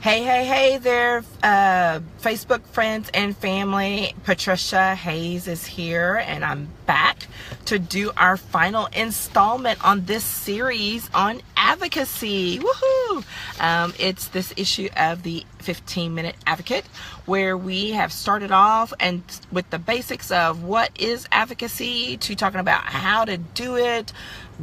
Hey there, Facebook friends and family. Patricia Hayes is here, and I'm back to do our final installment on this series on advocacy. Woohoo! It's this issue of the 15-minute advocate, where we have started off and with the basics of what is advocacy, to talking about how to do it,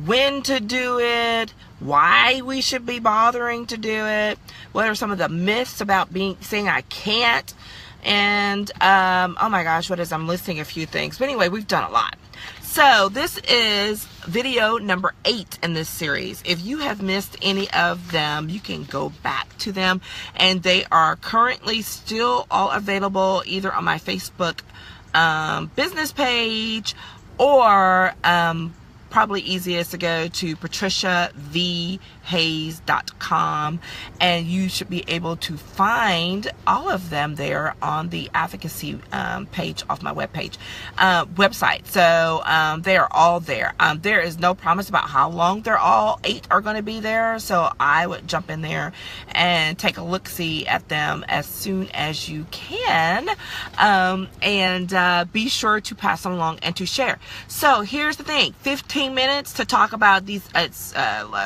when to do it, why we should be bothering to do it, what are some of the myths about saying I can't, and oh my gosh, I'm listing a few things, but anyway, we've done a lot. So this is video number 8 in this series. If you have missed any of them, you can go back to them, and they are currently still all available either on my Facebook business page, or probably easiest to go to patriciavhayes.com, and you should be able to find all of them there on the advocacy page off my website. So they are all there. There is no promise about how long they're all 8 are going to be there, so I would jump in there and take a look-see at them as soon as you can, and be sure to pass them along and to share. So here's the thing: 15 minutes to talk about these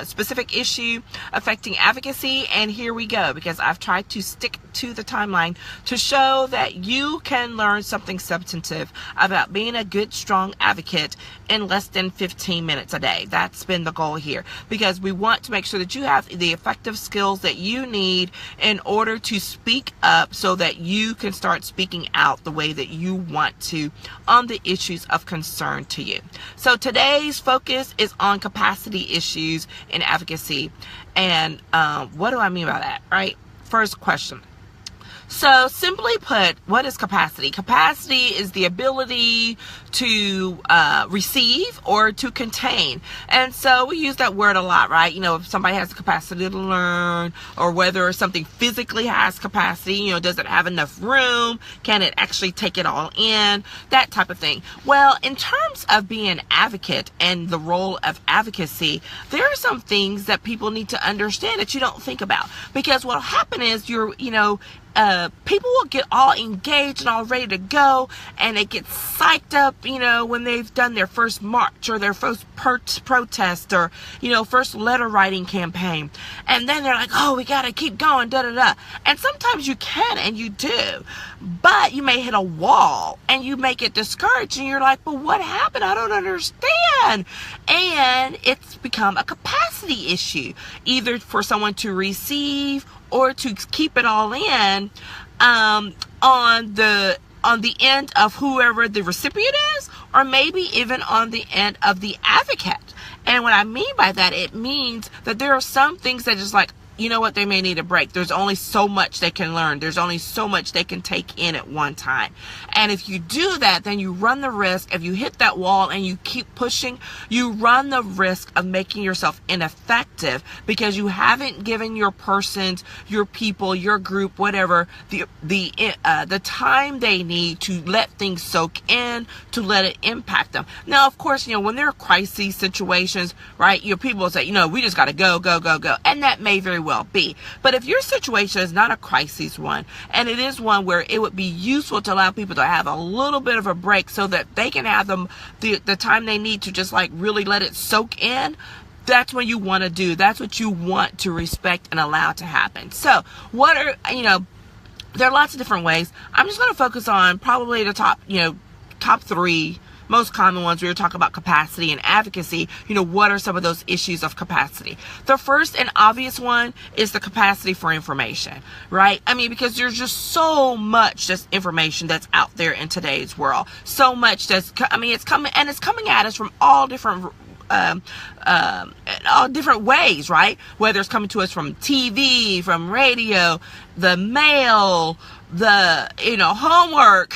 specific issue affecting advocacy, and here we go, because I've tried to stick to the timeline to show that you can learn something substantive about being a good, strong advocate in less than 15 minutes a day. That's been the goal here, because we want to make sure that you have the effective skills that you need in order to speak up, so that you can start speaking out the way that you want to on the issues of concern to you. So today's focus is on capacity issues in advocacy. And what do I mean by that, right? First question. So simply put, what is capacity? Capacity is the ability to receive or to contain. And so we use that word a lot, right? You know, if somebody has the capacity to learn, or whether something physically has capacity, you know, does it have enough room? Can it actually take it all in? That type of thing. Well, in terms of being an advocate and the role of advocacy, there are some things that people need to understand that you don't think about. Because what'll happen is people will get all engaged and all ready to go, and they get psyched up, you know, when they've done their first march or their first protest, or, you know, first letter writing campaign. And then they're like, oh, we got to keep going, da-da-da. And sometimes you can, and you do. But you may hit a wall, and you may get discouraged, and you're like, well, what happened? I don't understand. And it's become a capacity issue, either for someone to receive or to keep it all in on the end of whoever the recipient is, or maybe even on the end of the advocate. And what I mean by that, it means that there are some things that just like, you know what, they may need a break. There's only so much they can learn. There's only so much they can take in at one time. And if you do that, then you run the risk, if you hit that wall and you keep pushing, you run the risk of making yourself ineffective, because you haven't given your persons, your people, your group, whatever, the time they need to let things soak in, to let it impact them. Now, of course, you know, when there are crisis situations, right, your people will say, you know, we just got to go. And that may very well be. But if your situation is not a crisis one, and it is one where it would be useful to allow people to have a little bit of a break, so that they can have the time they need to just like really let it soak in, that's what you want to do. That's what you want to respect and allow to happen. So what are, you know, there are lots of different ways. I'm just going to focus on probably the top 3 most common ones. We were talking about capacity and advocacy. You know, what are some of those issues of capacity? The first and obvious one is the capacity for information, right? I mean, because there's just so much just information that's out there in today's world. So much it's coming at us from all different ways, right? Whether it's coming to us from TV, from radio, the mail, homework,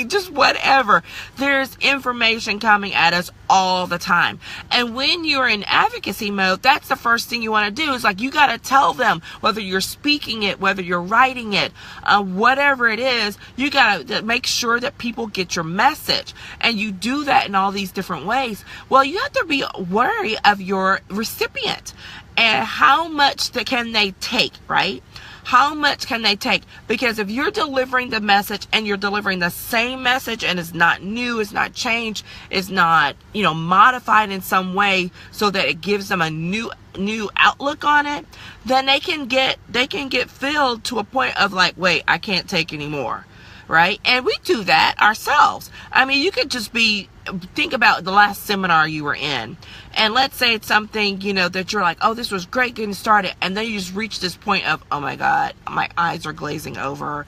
just whatever. There's information coming at us all the time. And when you're in advocacy mode, that's the first thing you want to do, is like, you got to tell them, whether you're speaking it, whether you're writing it, whatever it is, you got to make sure that people get your message. And you do that in all these different ways. Well, you have to be wary of your recipient and how much can they take, right? How much can they take? Because if you're delivering the message and you're delivering the same message and it's not new, it's not changed, it's not, modified in some way so that it gives them a new outlook on it, then they can get filled to a point of like, wait, I can't take anymore. Right? And we do that ourselves. I mean, you could just think about the last seminar you were in. And let's say it's something, that you're like, oh, this was great getting started. And then you just reach this point of, oh my God, my eyes are glazing over.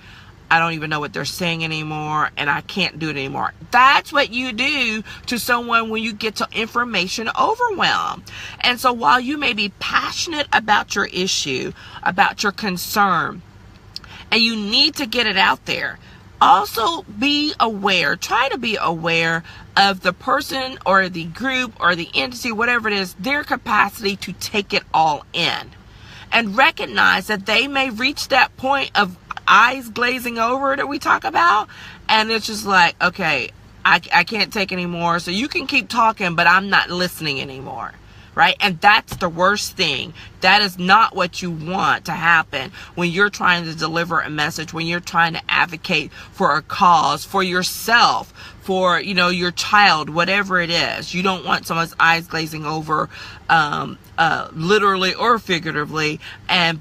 I don't even know what they're saying anymore. And I can't do it anymore. That's what you do to someone when you get to information overwhelm. And so while you may be passionate about your issue, about your concern, and you need to get it out there, also try to be aware of the person or the group or the entity, whatever it is, their capacity to take it all in. And recognize that they may reach that point of eyes glazing over that we talk about. And it's just like, okay, I can't take anymore. So you can keep talking, but I'm not listening anymore. Right? And that's the worst thing. That is not what you want to happen when you're trying to deliver a message, when you're trying to advocate for a cause, for yourself, for, your child, whatever it is. You don't want someone's eyes glazing over, literally or figuratively, and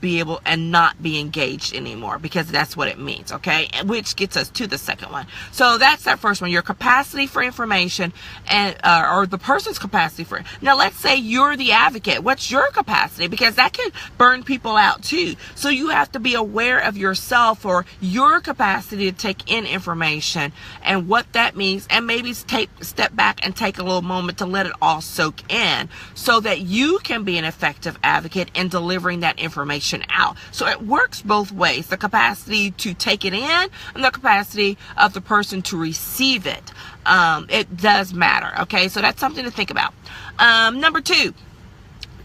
not be engaged anymore, because that's what it means. Okay. Which gets us to the second one. So that's that first one, your capacity for information and, or the person's capacity for it. Now let's say you're the advocate. What's your capacity? Because that can burn people out too. So you have to be aware of yourself or your capacity to take in information and what that means, and maybe step back and take a little moment to let it all soak in so that you can be an effective advocate in delivering that information out. So it works both ways, the capacity to take it in and the capacity of the person to receive it. It does matter. Okay, so that's something to think about. Number 2,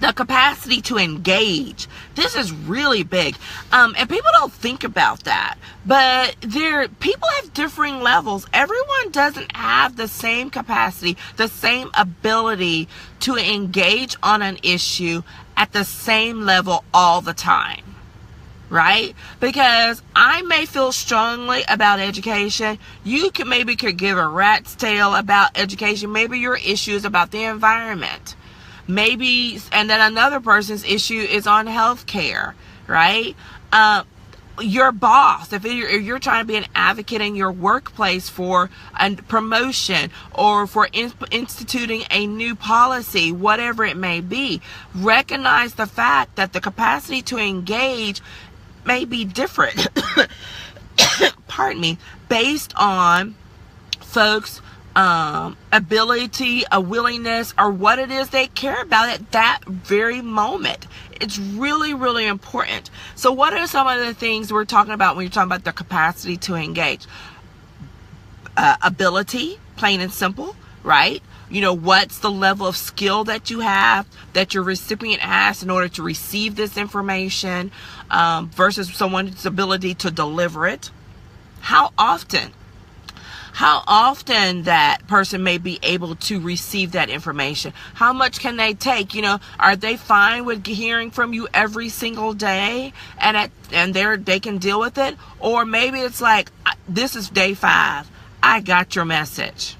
the capacity to engage. This is really big. And people don't think about that. But people have differing levels. Everyone doesn't have the same capacity, the same ability to engage on an issue at the same level all the time. Right? Because I may feel strongly about education. You could give a rat's tail about education. Maybe your issue is about the environment. Maybe, and then another person's issue is on healthcare, right? Your boss, if you're trying to be an advocate in your workplace for a promotion or for instituting a new policy, whatever it may be, recognize the fact that the capacity to engage may be different, pardon me, based on folks' ability, a willingness, or what it is they care about at that very moment. It's really, really important. So what are some of the things we're talking about when you're talking about the capacity to engage? Ability, plain and simple, right? What's the level of skill that you have, that your recipient has in order to receive this information, versus someone's ability to deliver it. How often that person may be able to receive that information. How much can they take? Are they fine with hearing from you every single day and they can deal with it? Or maybe it's like, this is day 5. I got your message.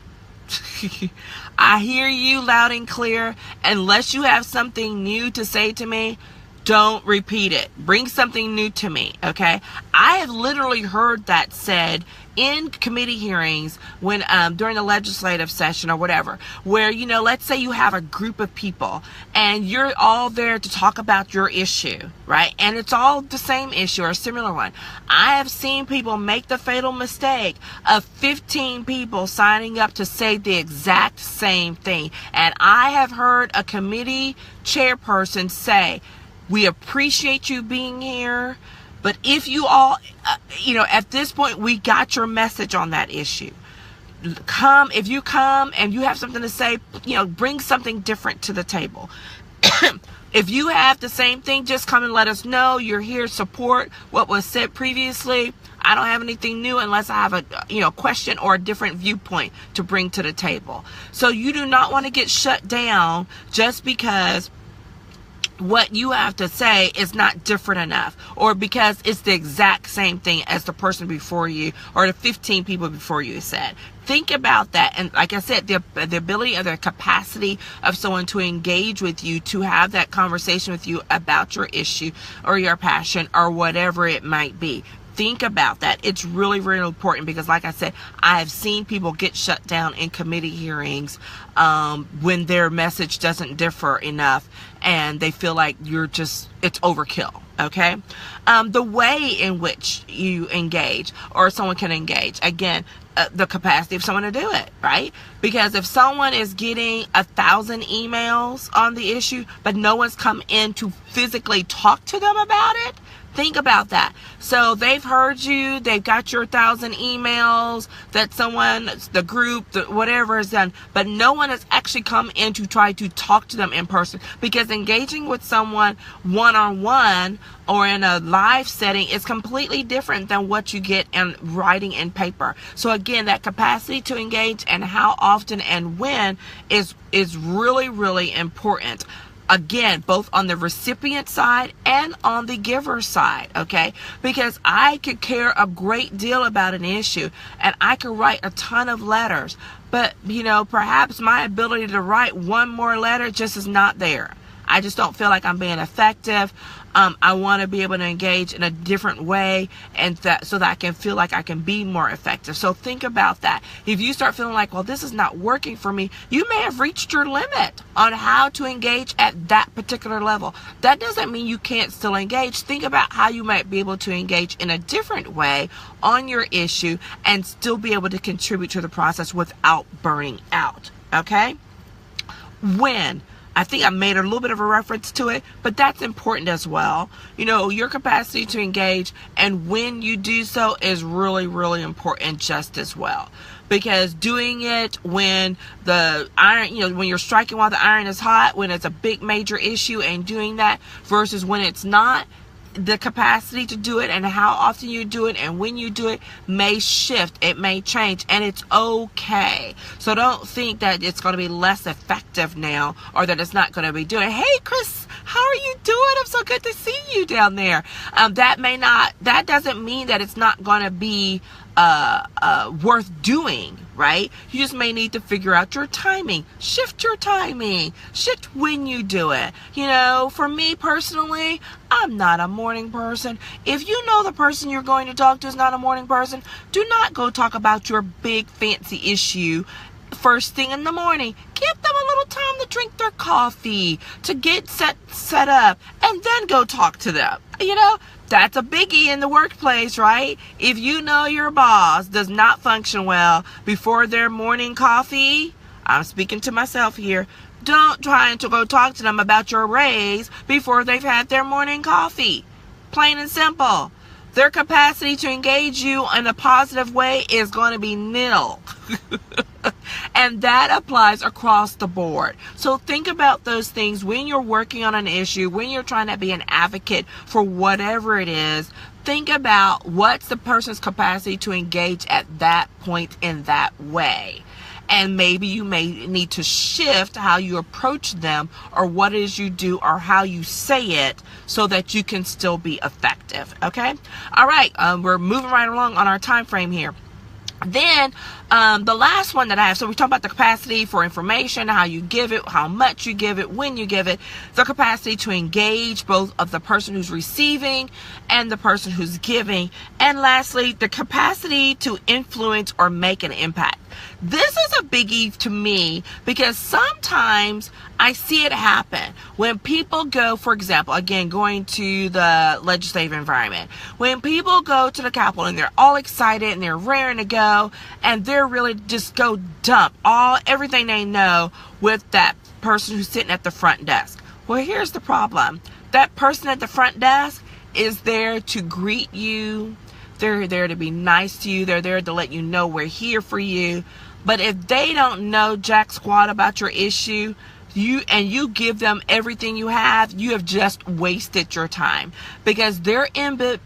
I hear you loud and clear. Unless you have something new to say to me, don't repeat it. Bring something new to me, okay? I have literally heard that said in committee hearings when during the legislative session or whatever, where, let's say you have a group of people and you're all there to talk about your issue, right? And it's all the same issue or a similar one. I have seen people make the fatal mistake of 15 people signing up to say the exact same thing. And I have heard a committee chairperson say, we appreciate you being here, but if you all, at this point, we got your message on that issue. If you come and you have something to say, bring something different to the table. If you have the same thing, just come and let us know. You're here to support what was said previously. I don't have anything new unless I have a question or a different viewpoint to bring to the table. So you do not want to get shut down just because what you have to say is not different enough, or because it's the exact same thing as the person before you or the 15 people before you said. Think about that. And like I said, the ability or the capacity of someone to engage with you, to have that conversation with you about your issue or your passion or whatever it might be. Think about that. It's really, really important, because like I said, I have seen people get shut down in committee hearings when their message doesn't differ enough and they feel like it's overkill. Okay. The way in which you engage or someone can engage, again, the capacity of someone to do it, right? Because if someone is getting 1,000 emails on the issue, but no one's come in to physically talk to them about it, think about that. So they've heard you, they've got your 1,000 emails that someone, the group, whatever is done, but no one has actually come in to try to talk to them in person. Because engaging with someone one-on-one or in a live setting is completely different than what you get in writing in paper. So again, that capacity to engage and how often and when is really, really important. Again, both on the recipient side and on the giver side, okay? Because I could care a great deal about an issue and I could write a ton of letters, but perhaps my ability to write one more letter just is not there. I just don't feel like I'm being effective. I want to be able to engage in a different way, and so that I can feel like I can be more effective. So think about that. If you start feeling like, well, this is not working for me, you may have reached your limit on how to engage at that particular level. That doesn't mean you can't still engage. Think about how you might be able to engage in a different way on your issue and still be able to contribute to the process without burning out. Okay? I think I made a little bit of a reference to it, but that's important as well. Your capacity to engage and when you do so is really, really important just as well. Because doing it when the iron, when you're striking while the iron is hot, when it's a big major issue, and doing that versus when it's not, the capacity to do it and how often you do it and when you do it may shift, it may change, and it's okay. So don't think that it's going to be less effective now or that it's not going to be doing. Hey Chris, how are you doing? I'm so good to see you down there. That doesn't mean that it's not going to be worth doing, right? You just may need to figure out your timing. Shift your timing. Shift when you do it. For me personally, I'm not a morning person. If you know the person you're going to talk to is not a morning person, do not go talk about your big fancy issue first thing in the morning. Give them a little time to drink their coffee, to get set up, and then go talk to them. That's a biggie in the workplace, right? If you know your boss does not function well before their morning coffee, I'm speaking to myself here, don't try to go talk to them about your raise before they've had their morning coffee. Plain and simple. Their capacity to engage you in a positive way is going to be nil. And that applies across the board. So think about those things when you're working on an issue, when you're trying to be an advocate for whatever it is. Think about what's the person's capacity to engage at that point in that way. And maybe you may need to shift how you approach them or what it is you do or how you say it so that you can still be effective. Okay? All right. We're moving right along on our time frame here. Then the last one that I have, so we talk about the capacity for information, how you give it, how much you give it, when you give it, the capacity to engage both of the person who's receiving and the person who's giving, and lastly, the capacity to influence or make an impact. This is a biggie to me because sometimes I see it happen when people go, for example, again, going to the legislative environment, when people go to the Capitol and they're all excited and they're raring to go and they're really just go dump everything they know with that person who's sitting at the front desk. Well, here's the problem. That person at the front desk is there to greet you. They're there to be nice to you. They're there to let you know we're here for you. But if they don't know jack squat about your issue, you give them everything you have just wasted your time, because their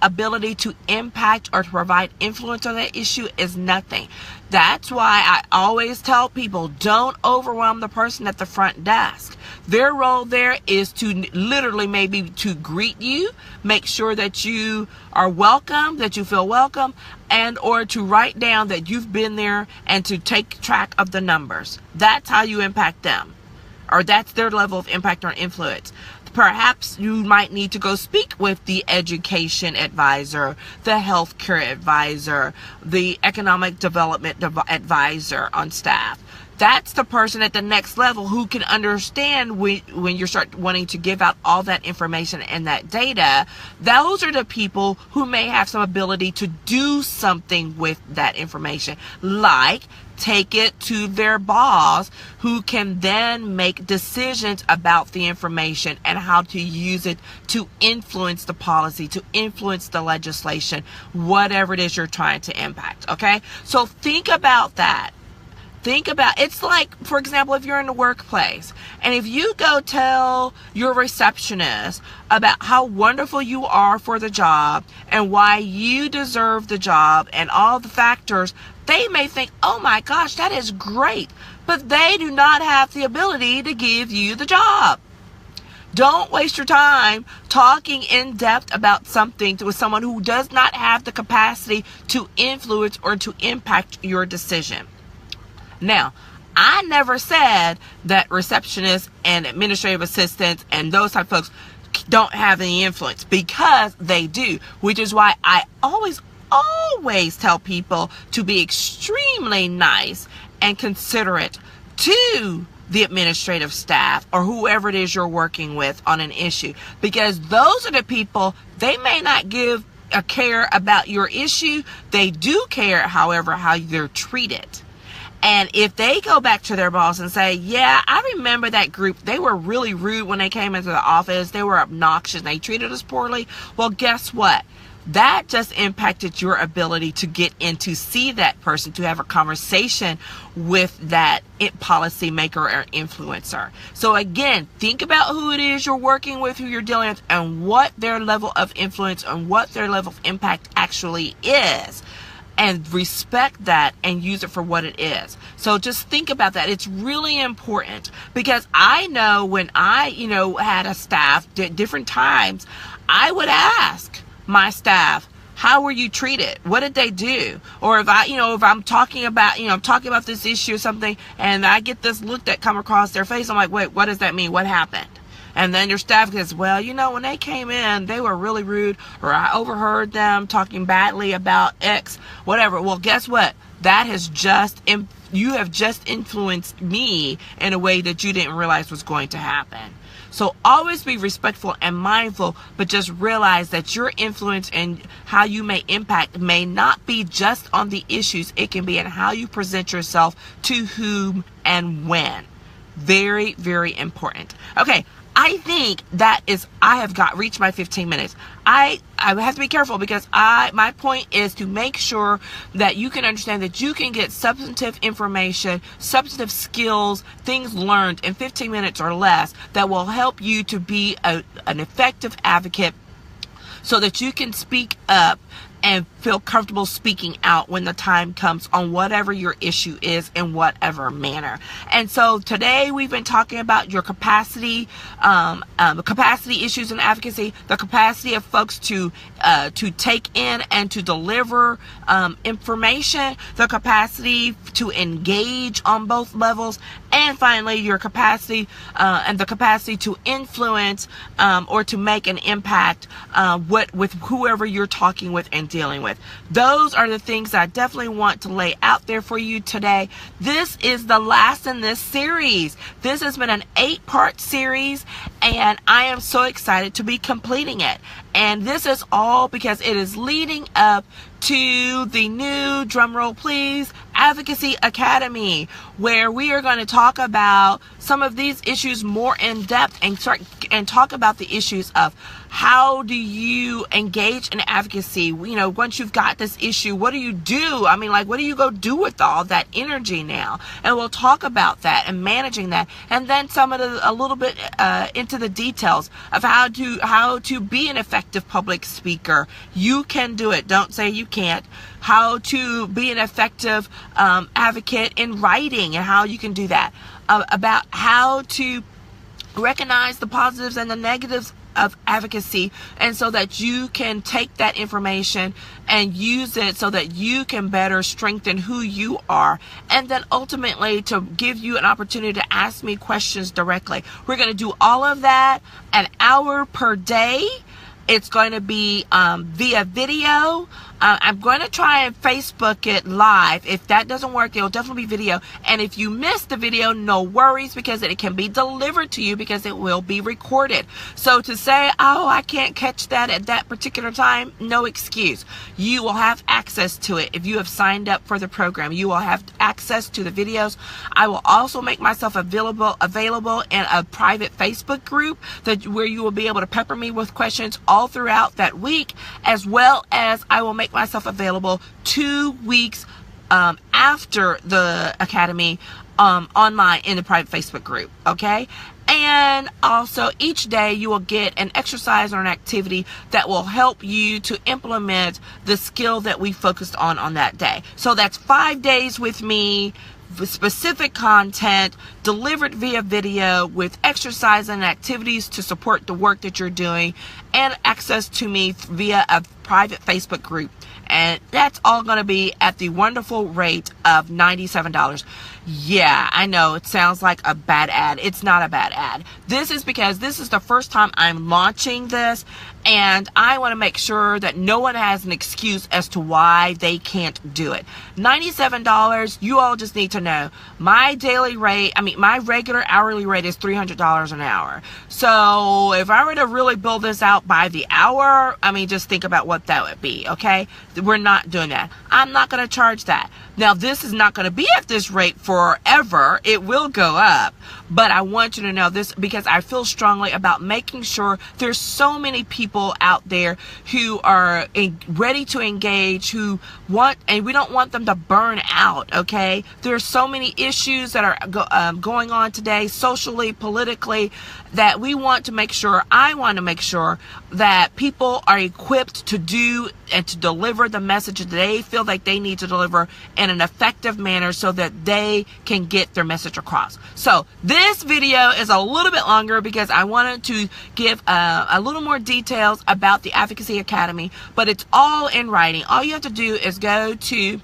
ability to impact or to provide influence on that issue is nothing. That's why I always tell people, don't overwhelm the person at the front desk. Their role there is to literally maybe to greet you, make sure that you are welcome, that you feel welcome, and or to write down that you've been there and to take track of the numbers. That's how you impact them, or that's their level of impact or influence. Perhaps you might need to go speak with the education advisor, the healthcare advisor, the economic development advisor on staff. That's the person at the next level who can understand when you start wanting to give out all that information and that data. Those are the people who may have some ability to do something with that information, like take it to their boss, who can then make decisions about the information and how to use it to influence the policy, to influence the legislation, whatever it is you're trying to impact. Okay, so think about that. It's like, for example, if you're in the workplace and if you go tell your receptionist about how wonderful you are for the job and why you deserve the job and all the factors, they may think, oh my gosh, that is great, but they do not have the ability to give you the job. Don't waste your time talking in depth about something with someone who does not have the capacity to influence or to impact your decision. Now, I never said that receptionists and administrative assistants and those type of folks don't have any influence, because they do, which is why I always tell people to be extremely nice and considerate to the administrative staff or whoever it is you're working with on an issue, because those are the people, they may not give a care about your issue. They do care, however, how they're treated. And if they go back to their boss and say, yeah, I remember that group, they were really rude when they came into the office, they were obnoxious, they treated us poorly, well, guess what? That just impacted your ability to get in to see that person, to have a conversation with that policymaker or influencer. So again, think about who it is you're working with, who you're dealing with, and what their level of influence and what their level of impact actually is. And respect that and use it for what it is. So just think about that. It's really important, because I know when I, had a staff at different times, I would ask my staff, how were you treated? What did they do? Or if I'm talking about, this issue or something, and I get this look that come across their face, I'm like, wait, what does that mean? What happened? And then your staff says, well, when they came in, they were really rude, or I overheard them talking badly about X, whatever. Well, guess what? You have just influenced me in a way that you didn't realize was going to happen. So always be respectful and mindful, but just realize that your influence and how you may impact may not be just on the issues. It can be in how you present yourself to whom and when. Very, very important. Okay. I think I have reached my 15 minutes. I have to be careful, because my point is to make sure that you can understand that you can get substantive information, substantive skills, things learned in 15 minutes or less that will help you to be an effective advocate, so that you can speak up and feel comfortable speaking out when the time comes on whatever your issue is, in whatever manner. And so today we've been talking about your capacity, capacity issues in advocacy, the capacity of folks to take in and to deliver information, the capacity to engage on both levels, and finally your capacity and the capacity to influence or to make an impact with whoever you're talking with and dealing with. Those are the things I definitely want to lay out there for you today. This is the last in this series. This has been an 8-part series, and I am so excited to be completing it. And this is all because it is leading up to the new, drumroll please, Advocacy Academy, where we are going to talk about some of these issues more in depth and talk about the issues of how do you engage in advocacy? You know, once you've got this issue, what do you do? I mean, like, what do you go do with all that energy now? And we'll talk about that and managing that, and then a little bit into the details of how to be an effective public speaker. You can do it. Don't say you can't. How to be an effective advocate in writing and how you can do that. About how to recognize the positives and the negatives of advocacy, and so that you can take that information and use it so that you can better strengthen who you are, and then ultimately to give you an opportunity to ask me questions directly. We're going to do all of that an hour per day. It's going to be via video. I'm going to try and Facebook it live. If that doesn't work, it'll definitely be video. And if you miss the video, no worries, because it can be delivered to you because it will be recorded. So to say, oh, I can't catch that at that particular time, no excuse. You will have access to it. If you have signed up for the program, you will have access to the videos. I will also make myself available in a private Facebook group where you will be able to pepper me with questions all throughout that week, as well as I will make myself available 2 weeks after the academy in the private Facebook group. Okay. And also each day you will get an exercise or an activity that will help you to implement the skill that we focused on that day. So that's 5 days with me, with specific content delivered via video, with exercise and activities to support the work that you're doing, and access to me via a private Facebook group. And that's all going to be at the wonderful rate of $97. Yeah, I know it sounds like a bad ad. It's not a bad ad. This is because this is the first time I'm launching this, and I want to make sure that no one has an excuse as to why they can't do it. $97, you all just need to know my my regular hourly rate is $300 an hour. So if I were to really build this out by the hour, just think about what that would be, okay? We're not doing that. I'm not going to charge that. Now, this is not going to be at this rate forever. It will go up. But I want you to know this because I feel strongly about making sure there's so many people out there who are ready to engage, who want, and we don't want them to burn out, okay? There's so many issues that are going on today, socially, politically, that we want to make sure, I want to make sure that people are equipped to do and to deliver the message that they feel like they need to deliver in an effective manner so that they can get their message across. So this video is a little bit longer because I wanted to give a little more details about the Advocacy Academy, but it's all in writing. All you have to do is go to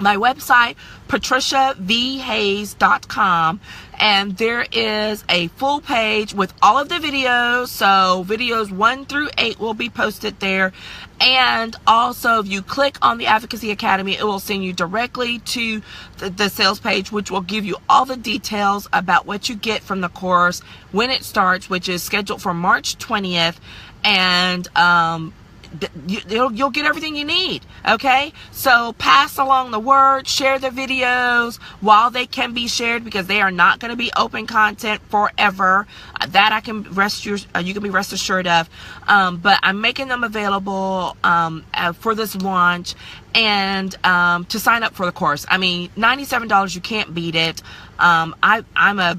my website, patriciavhayes.com, and there is a full page with all of the videos. So videos 1 through 8 will be posted there. And also, if you click on the Advocacy Academy, it will send you directly to the sales page, which will give you all the details about what you get from the course, when it starts, which is scheduled for March 20th. And you'll get everything you need. Okay, so pass along the word, share the videos while they can be shared, because they are not going to be open content forever. That I can you can be rest assured of. But I'm making them available for this launch, and to sign up for the course. $97, you can't beat it. I'm a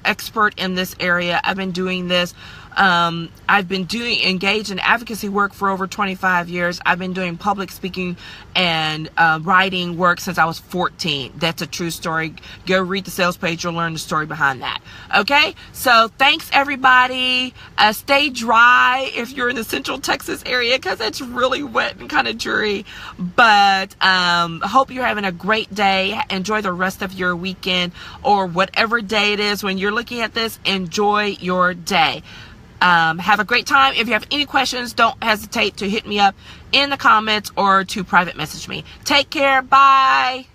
expert in this area. I've been doing this. I've been engaged in advocacy work for over 25 years. I've been doing public speaking and writing work since I was 14. That's a true story. Go read the sales page. You'll learn the story behind that. Okay? So thanks, everybody. Stay dry if you're in the Central Texas area, because it's really wet and kind of dreary. But hope you're having a great day. Enjoy the rest of your weekend, or whatever day it is when you're looking at this. Enjoy your day. Have a great time. If you have any questions, don't hesitate to hit me up in the comments or to private message me. Take care. Bye.